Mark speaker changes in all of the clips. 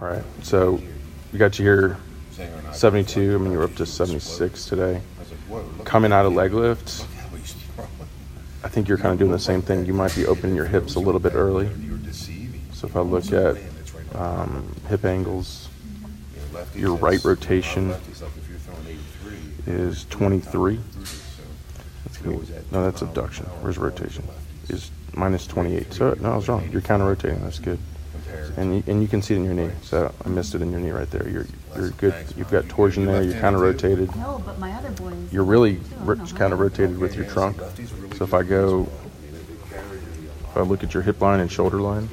Speaker 1: All right, so we got you here 72. I mean, you're up to 76 today. Coming out of leg lifts, I think you're kind of doing the same thing. You might be opening your hips a little bit early. So if I look at hip angles, your right rotation is 23. No, that's abduction. Where's rotation? Is minus 28. So no, I was wrong. You're counter rotating. That's good. And you can see it in your knee. So I missed it in your knee right there. You're good. You've got torsion there. You're counter rotated.
Speaker 2: No, but my other boys.
Speaker 1: You're really counter rotated with your trunk. So if I look at your hip line and shoulder line,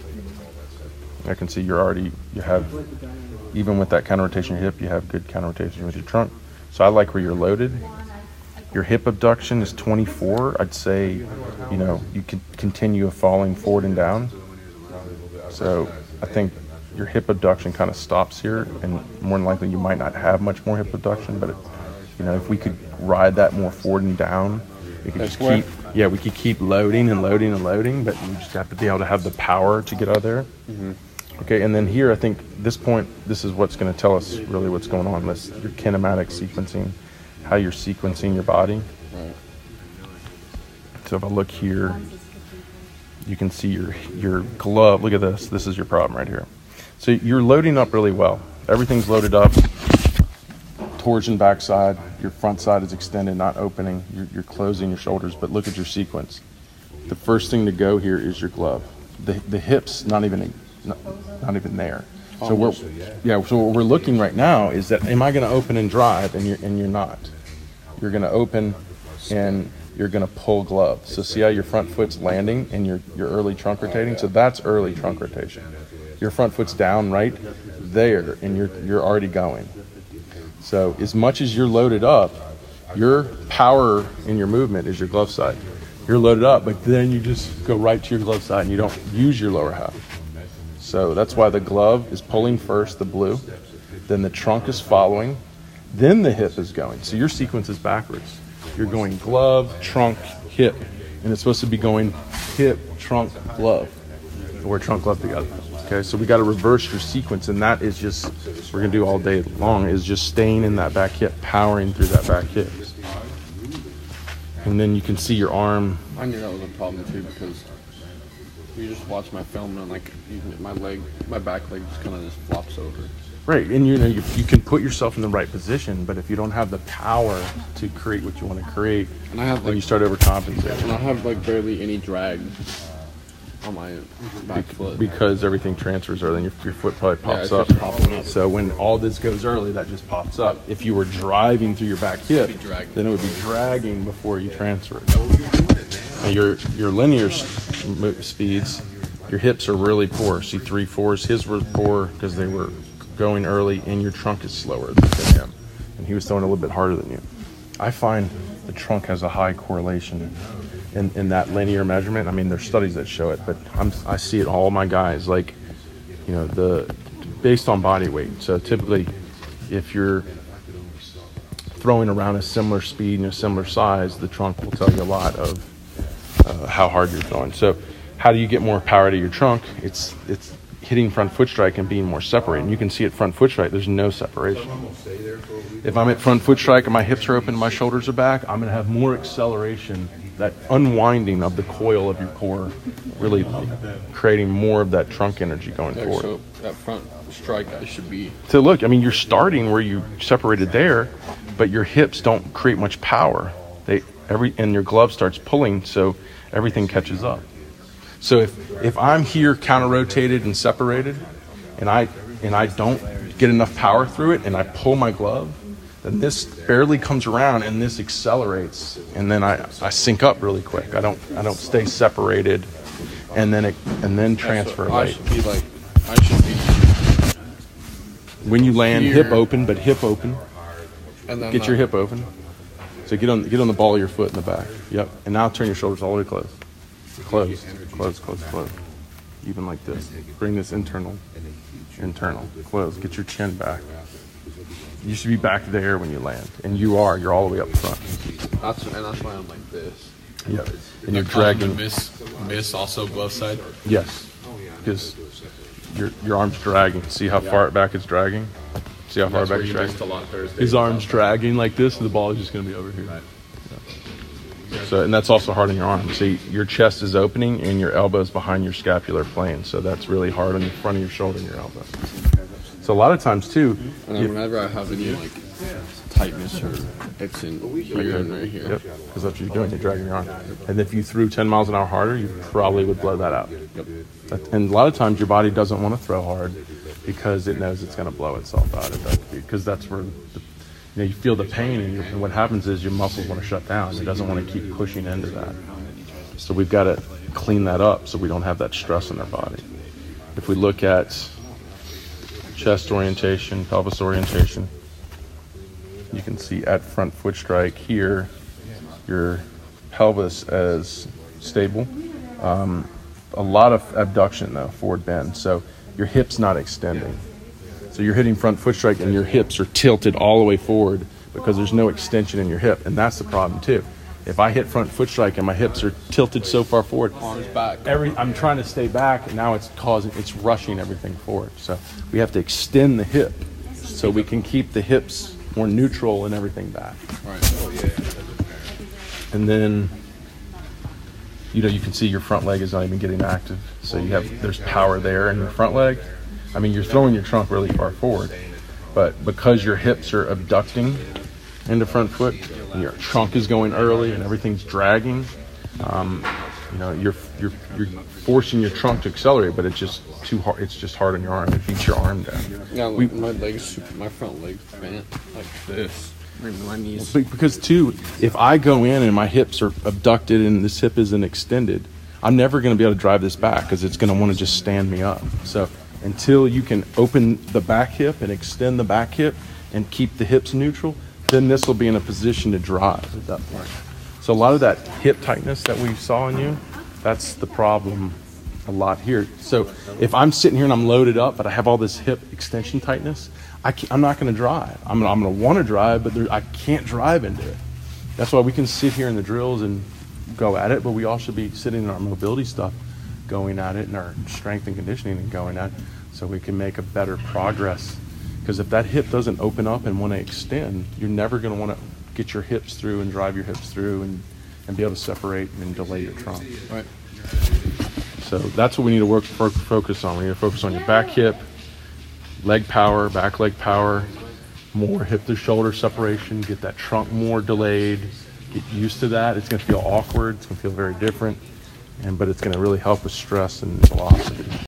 Speaker 1: I can see you have, even with that counter rotation in your hip, you have good counter rotation with your trunk. So I like where you're loaded. Your hip abduction is 24. I'd say, you can continue falling forward and down. So I think your hip abduction kind of stops here, and more than likely you might not have much more hip abduction, but if we could ride that more forward and down, we could we could keep loading and loading and loading, but you just have to be able to have the power to get out of there. Mm-hmm. Okay, and then here I think this is what's going to tell us really what's going on. Your kinematic sequencing, how you're sequencing your body. Right. So if I look here, you can see your glove. Look at this. This is your problem right here. So you're loading up really well. Everything's loaded up. Torsion backside. Your front side is extended, not opening. You're closing your shoulders, but look at your sequence. The first thing to go here is your glove. The hips not even there. So what we're looking right now is that, am I going to open and drive? And you're not. You're going to open and you're going to pull glove. So see how your front foot's landing and your early trunk rotating? So that's early trunk rotation. Your front foot's down right there and you're already going. So as much as you're loaded up, your power in your movement is your glove side. You're loaded up, but then you just go right to your glove side and you don't use your lower half. So that's why the glove is pulling first, the blue, then the trunk is following, then the hip is going. So your sequence is backwards. You're going glove, trunk, hip, and it's supposed to be going hip, trunk, glove, or trunk, glove together. Okay, so we got to reverse your sequence, and that is just, we're going to do all day long, is just staying in that back hip, powering through that back hip. And then you can see your arm.
Speaker 3: I knew that was a problem too, because you just watch my film and my back leg just kind of just flops over.
Speaker 1: Right, and you can put yourself in the right position, but if you don't have the power to create what you want to create, then you start overcompensating.
Speaker 3: And I have barely any drag on my back foot.
Speaker 1: Because everything transfers early, and your foot probably pops up. So when all this goes early, that just pops up. If you were driving through your back hip, then it would be dragging before you transfer it. And your linear speeds, your hips are really poor. See 3/4. His were poor because they were going early, and your trunk is slower than him. And he was throwing a little bit harder than you. I find the trunk has a high correlation in that linear measurement. I mean, there's studies that show it, but I see it all my guys, based on body weight. So typically, if you're throwing around a similar speed and a similar size, the trunk will tell you a lot of how hard you're throwing. So how do you get more power to your trunk? It's hitting front foot strike and being more separated. And you can see at front foot strike, there's no separation. If I'm at front foot strike and my hips are open and my shoulders are back, I'm going to have more acceleration, that unwinding of the coil of your core, really creating more of that trunk energy going forward.
Speaker 3: So that front strike, I should be...
Speaker 1: So look, I mean, you're starting where you separated there, but your hips don't create much power. And your glove starts pulling, so everything catches up. So if I'm here counter-rotated and separated, and I don't get enough power through it, and I pull my glove, then this barely comes around and this accelerates, and then I sync up really quick. I don't stay separated, and then transfer late.
Speaker 3: I should be
Speaker 1: when you land
Speaker 3: here.
Speaker 1: hip open, but hip open.
Speaker 3: And then
Speaker 1: get your hip open. So get on the ball of your foot in the back. Yep. And now turn your shoulders all the way close. Close. Even like this. Bring this internal. Close. Get your chin back. You should be back there when you land, and you're all the way up front.
Speaker 3: That's why I'm like this.
Speaker 1: Yep. And you're dragging.
Speaker 4: Miss also glove side.
Speaker 1: Yes. Because your arm's dragging. See how far back it's dragging? See how far back it's dragging? His arm's dragging like this, and the ball is just going to be over here. Right. Yeah. So, and that's also hard on your arm. See, your chest is opening, and your elbow's behind your scapular plane. So that's really hard on the front of your shoulder and your elbow. So a lot of times too.
Speaker 3: And then whenever I have any like tightness or it's in right here.
Speaker 1: Yep, because that's what you're doing. You're dragging your arm. And if you threw 10 miles an hour harder, you probably would blow that out. Yep. And a lot of times your body doesn't want to throw hard because it knows it's going to blow itself out. Because that's where you feel the pain, and what happens is your muscles want to shut down. It doesn't want to keep pushing into that. So we've got to clean that up so we don't have that stress in our body. If we look at chest orientation, pelvis orientation, you can see at front foot strike here, your pelvis is stable. A lot of abduction though, forward bend. So your hip's not extending. So you're hitting front foot strike and your hips are tilted all the way forward because there's no extension in your hip. And that's the problem too. If I hit front foot strike and my hips are tilted so far forward,
Speaker 3: arms back.
Speaker 1: I'm trying to stay back, and now it's rushing everything forward. So we have to extend the hip so we can keep the hips more neutral and everything back.
Speaker 3: Right.
Speaker 1: And then, you can see your front leg is not even getting active. So there's power there in your front leg. I mean, you're throwing your trunk really far forward, but because your hips are abducting into front foot, and your trunk is going early and everything's dragging, you're forcing your trunk to accelerate, but it's just too hard. It's just hard on your arm. It beats your arm down.
Speaker 3: Yeah, my front leg's bent like this. My knees.
Speaker 1: Because too, if I go in and my hips are abducted and this hip isn't extended, I'm never going to be able to drive this back because it's going to want to just stand me up. So until you can open the back hip and extend the back hip and keep the hips neutral, then this will be in a position to drive at that point. So a lot of that hip tightness that we saw in you, that's the problem a lot here. So if I'm sitting here and I'm loaded up, but I have all this hip extension tightness, I'm not going to drive. I'm going to want to drive, but I can't drive into it. That's why we can sit here in the drills and go at it, but we all should be sitting in our mobility stuff, going at it, and our strength and conditioning and going at it, so we can make a better progress. Because if that hip doesn't open up and want to extend, you're never going to want to get your hips through and drive your hips through and be able to separate and delay your trunk.
Speaker 3: Right.
Speaker 1: So that's what we need to focus on. We need to focus on your back hip, leg power, back leg power, more hip to shoulder separation, get that trunk more delayed, get used to that. It's going to feel awkward. It's going to feel very different, but it's going to really help with stress and velocity.